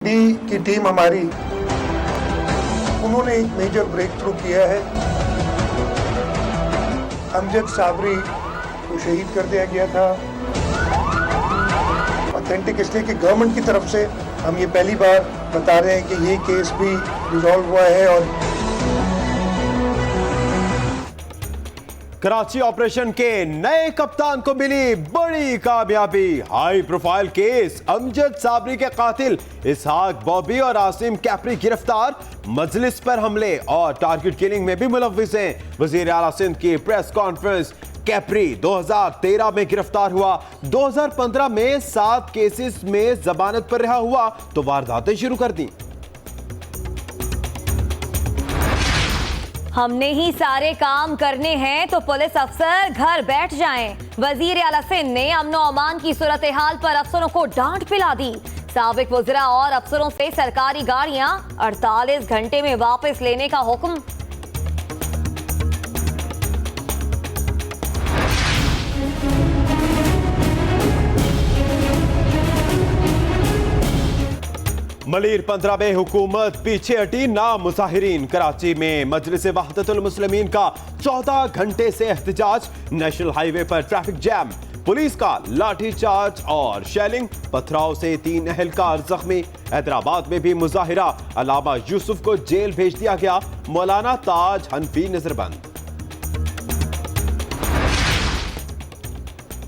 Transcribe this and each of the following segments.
ED की team हमारी, उन्होंने एक मेजर ब्रेक थ्रू किया है। अमजद साबरी को शहीद कर दिया गया था। ऑथेंटिक इसलिए कि गवर्नमेंट की तरफ से हम ये पहली बार बता रहे हैं कि ये केस भी रिजॉल्व हुआ है। और कराची ऑपरेशन के नए कप्तान को मिली बड़ी कामयाबी। High profile case, Amjad Sabri के कातिल इसहाक बॉबी और आसिम कैपरी गिरफ्तार। मजलिस पर हमले और टारगेट किलिंग में भी मुलव्विस हैं। वजीर आला सिंध की प्रेस कॉन्फ्रेंस। कैपरी 2013 में गिरफ्तार हुआ, 2015 में 7 केसेस में जमानत पर रिहा हुआ तो वारदातें शुरू कर दी। हमने ही सारे काम करने हैं तो पुलिस अफसर घर बैठ जाएं। वजीर आला सिंध ने अमन और अमान की सूरत हाल पर अफसरों को डांट पिला दी। साबिक वज़रा और अफसरों से सरकारी गाड़ियां 48 घंटे में वापस लेने का हुक्म। मलीर 15 में हुकूमत पीछे हटी ना मुजाहिरीन। कराची में मजलिस वहदतुल मुस्लिमीन का 14 घंटे से एहतजाज। नेशनल हाईवे पर ट्रैफिक जैम, पुलिस का लाठीचार्ज और शेलिंग। पथराव से 3 एहलकार जख्मी। हैदराबाद में भी मुजाहिरा, अलामा यूसुफ को जेल भेज दिया गया। मौलाना ताज हनफी नजरबंद।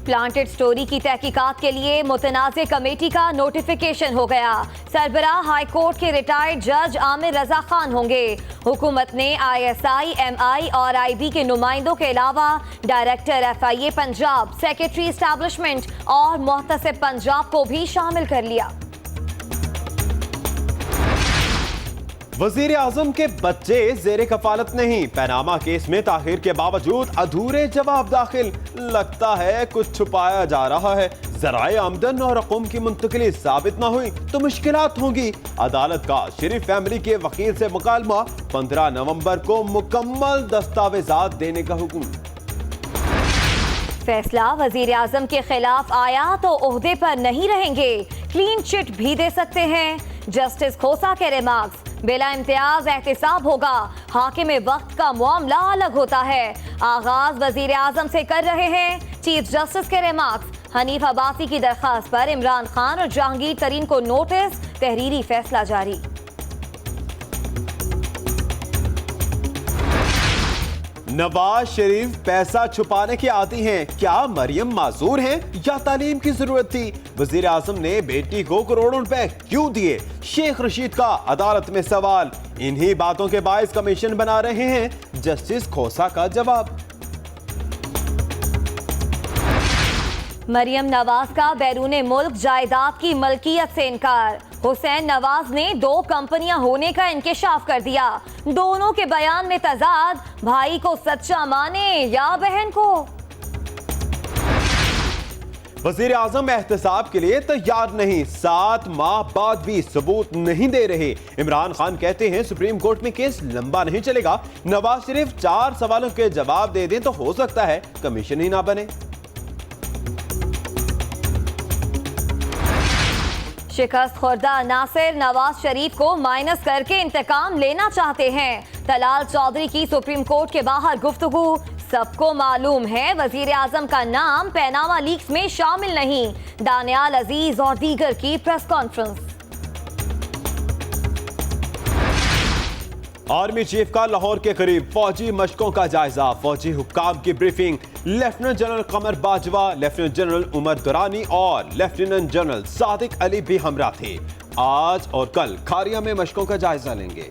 प्लांटेड स्टोरी की तहकीकात के लिए मुतनाज़े कमेटी का नोटिफिकेशन हो गया। सरबराह हाई कोर्ट के रिटायर्ड जज आमिर रजा खान होंगे। हुकूमत ने ISI, MI और IB के नुमाइंदों के अलावा director FIA Punjab, secretary establishment और मुहतसिब पंजाब को भी शामिल कर लिया। वजीर आजम के बच्चे जेरे कफालत नहीं। पैनामा केस में ताखिर के बावजूद अधूरे जवाब दाखिल। लगता है कुछ छुपाया जा रहा है। ज़राए आमदन और रकूम की मुंतकिली साबित ना हुई तो मुश्किलात होंगी। अदालत का शरीफ फैमिली के वकील से मुकालमा। 15 नवंबर को मुकम्मल दस्तावेजात देने का हुक्म। फैसला वजीर आजम के खिलाफ आया तो ओहदे पर नहीं रहेंगे, क्लीन चिट भी दे सकते हैं। जस्टिस खोसा के रिमार्क्स, बिला इम्तियाज एहतिसाब होगा। हाकिम वक्त का मामला अलग होता है। आगाज वजीर आजम से कर रहे हैं। चीफ जस्टिस के रिमार्क्स, हनीफ अब्बासी की दरखास्त पर इमरान खान और जहांगीर तरीन को नोटिस, तहरीरी फैसला जारी। नवाज शरीफ पैसा छुपाने के आदी हैं। क्या मरियम माजूर हैं या तालीम की जरूरत थी? वजीर आजम ने बेटी को करोड़ों रुपए क्यों दिए? शेख रशीद का अदालत में सवाल। इन्हीं बातों के बायस कमीशन बना रहे हैं। जस्टिस खोसा का जवाब। मरियम नवाज का बैरून मुल्क जायदाद की मलकियत से इनकार। हुसैन नवाज ने 2 कंपनियां होने का इंकिशाफ कर दिया। दोनों के बयान में तजाद, भाई को सच्चा माने या बहन को। वजीर आजम एहतसाब के लिए तैयार नहीं। 7 माह बाद भी सबूत नहीं दे रहे। इमरान खान कहते हैं सुप्रीम कोर्ट में केस लंबा नहीं चलेगा। नवाज शरीफ 4 सवालों के जवाब दे दें तो हो सकता है कमीशन ही ना बने। शिकस्त खुर्दा नासिर नवाज शरीफ को माइनस करके इंतकाम लेना चाहते हैं। तलाल चौधरी की सुप्रीम कोर्ट के बाहर गुफ्तगू। सबको मालूम है वजीर आजम का नाम पैनामा लीक्स में शामिल नहीं। दानियाल अजीज और दीगर की प्रेस कॉन्फ्रेंस। आर्मी चीफ का लाहौर के करीब फौजी मशकों का जायजा। फौजी हुक्काम की ब्रीफिंग। लेफ्टिनेंट जनरल कमर बाजवा, लेफ्टिनेंट जनरल उमर दुरानी और लेफ्टिनेंट जनरल सादिक अली भी हमरा थे। आज और कल खारिया में मशकों का जायजा लेंगे।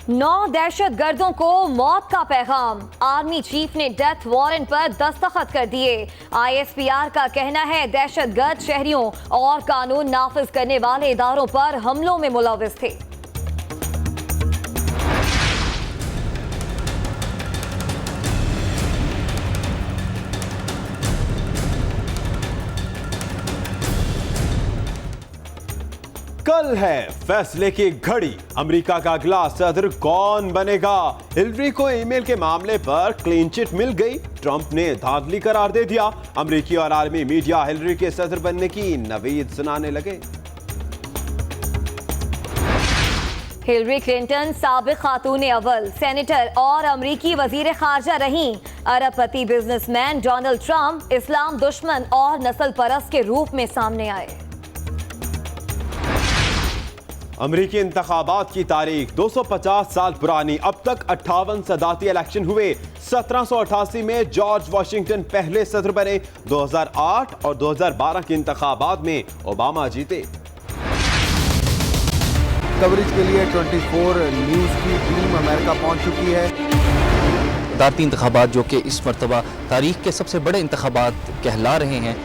नौ दहशतगर्दों को मौत का पैगाम। आर्मी चीफ ने डेथ वारंट पर दस्तखत कर दिए। ISPR का कहना है दहशतगर्द शहरियों और कानून नाफिज करने वाले इदारों पर हमलों में मुलव्विस थे। कल है फैसले की घड़ी। अमेरिका का अगला सदर कौन बनेगा? हिलरी को ईमेल के मामले पर क्लीन चिट मिल गई। ट्रंप ने धांधली करार दे दिया। अमेरिकी और आर्मी मीडिया हिलरी के सदर बनने की नवीद सुनाने लगे। हिलरी क्लिंटन साबिक खातून अव्वल, सेनेटर और अमरीकी वजीर खारजा रहीं। अरबपति बिजनेसमैन डोनाल्ड ट्रंप इस्लाम दुश्मन और नस्ल परस्त के रूप में सामने आए। अमेरिकी इंतखाबात की तारीख 250 साल पुरानी। अब तक 58 सदाती इलेक्शन हुए। 1788 में जॉर्ज वाशिंगटन पहले सदर बने। 2008 और 2012 के इंतखाबात में ओबामा जीते। कवरेज के लिए 24 न्यूज़ की टीम अमेरिका पहुंच चुकी है। सदारती इंतखाबात जो कि इस मरतबा तारीख के सबसे बड़े इंतखाबात कहला रहे हैं।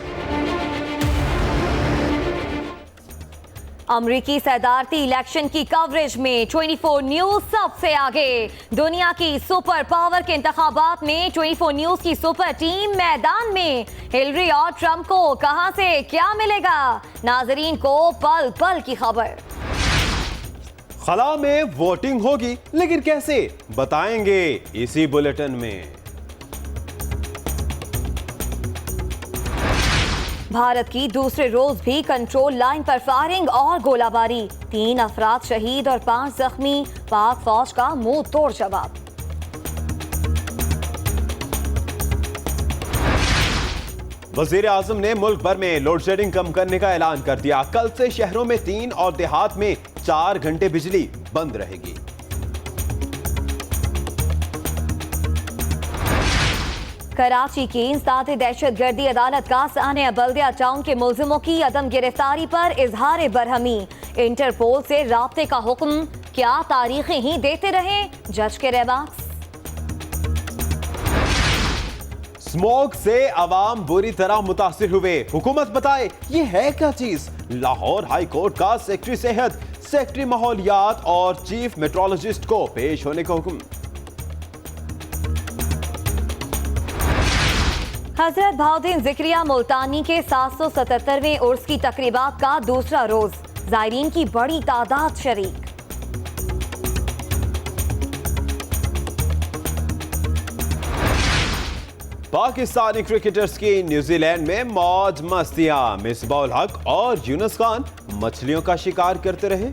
अमरीकी सदारती इलेक्शन की कवरेज में 24 न्यूज सबसे आगे। दुनिया की सुपर पावर के इंतखाबात में 24 न्यूज की सुपर टीम मैदान में। हिलरी और ट्रंप को कहां से क्या मिलेगा? नाजरीन को पल पल की खबर। खला में वोटिंग होगी, लेकिन कैसे? बताएंगे इसी बुलेटिन में। भारत की दूसरे रोज भी कंट्रोल लाइन पर फायरिंग और गोलाबारी। 3 अफराद शहीद और 5 जख्मी। पाक फौज का मुंह तोड़ जवाब। वजीर आजम ने मुल्क भर में लोड शेडिंग कम करने का ऐलान कर दिया। कल से शहरों में 3 और देहात में 4 घंटे बिजली बंद रहेगी। कराची की इंसदाद दहशतगर्दी अदालत का सानिया बल्दिया टाउन के मुल्जिमों की अदम गिरफ्तारी पर इजहार बरहमी। इंटरपोल से राब्ते का हुक्म, क्या तारीखें ही देते रहे? जज के रेमार्क्स। स्मोक से अवाम बुरी तरह मुतासिर हुए। हुकूमत बताए ये है क्या चीज? लाहौर हाई कोर्ट का सेक्रेटरी सेहत, सेक्रेटरी माहौलियात और चीफ मेट्रोलॉजिस्ट को पेश होने का हुक्म। हजरत बहाउद्दीन ज़िक्रिया मुल्तानी के 777वें उर्स की तकरीबात का दूसरा रोज। ज़ायरीन की बड़ी तादाद शरीक। पाकिस्तानी क्रिकेटर्स की न्यूजीलैंड में मौज मस्तियां। मिसबाह उल हक और यूनुस खान मछलियों का शिकार करते रहे।